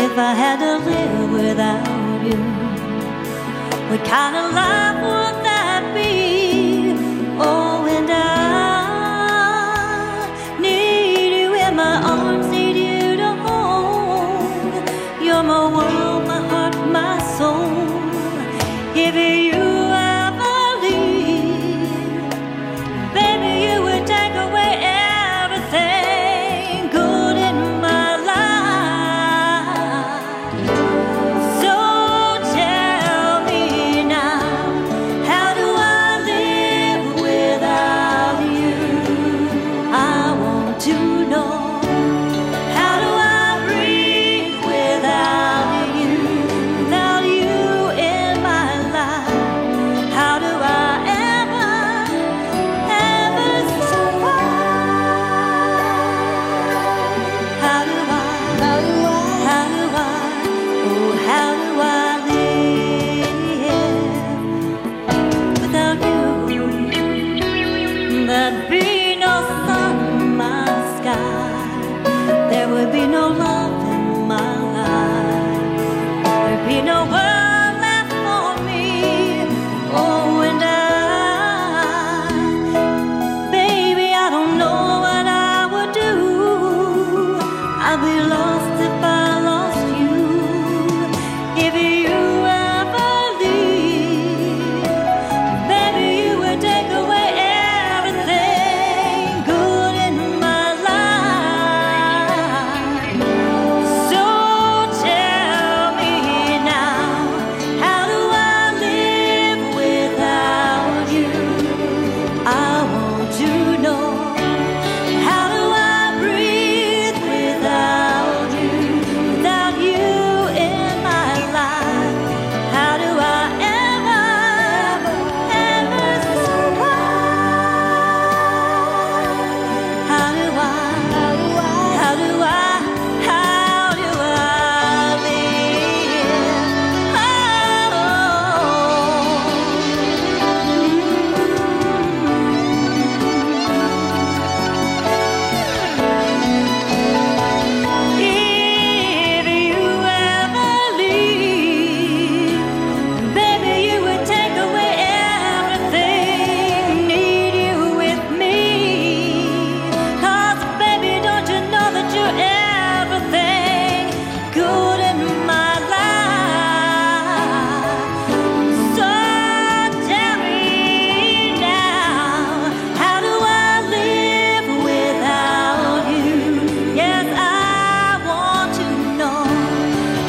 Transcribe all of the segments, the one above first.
If I had to live without you, what kind of life would that be? Oh, and I need you in my arms, need you to hold. You're my world, my heart, my soul. If you ever leave, baby, you would take away everything good in my life. So tell me now, how do I live without you? I want to know. How do I breathe without you? Without you in my life, how do I ever survive? How do I, oh, how do I live without you? There'd be no sun in my sky, there would be no love in my life, there'd be no world left for me. Oh, and baby, I don't know what I would do. I'd be lost if I lost you. If you ever leave, baby, you would take away everything good in my life. So tell me now, how do I live without you? I want to know. How do I breathe without you? Without you in my life, how do I ever survive? How do I If you ever leave, baby, you would take away everything. Need you with me, 'cause baby, don't you know that you're everything good in my life? So tell me now, how do I live without you? Yes, I want to know.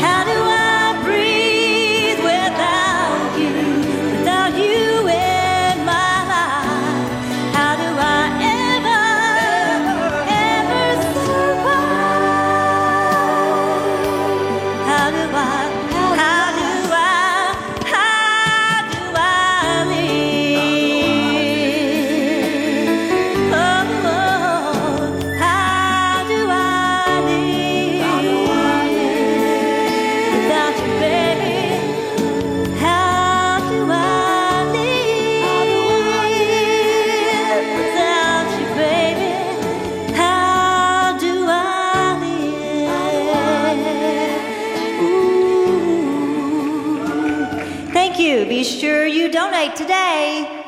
How do I breathe without you? Without you in my life, how do I ever survive? How do I live? Oh, how do I live without you, baby? How do I live without you, baby? How do I live? Ooh. Thank you. Be sure you donate today.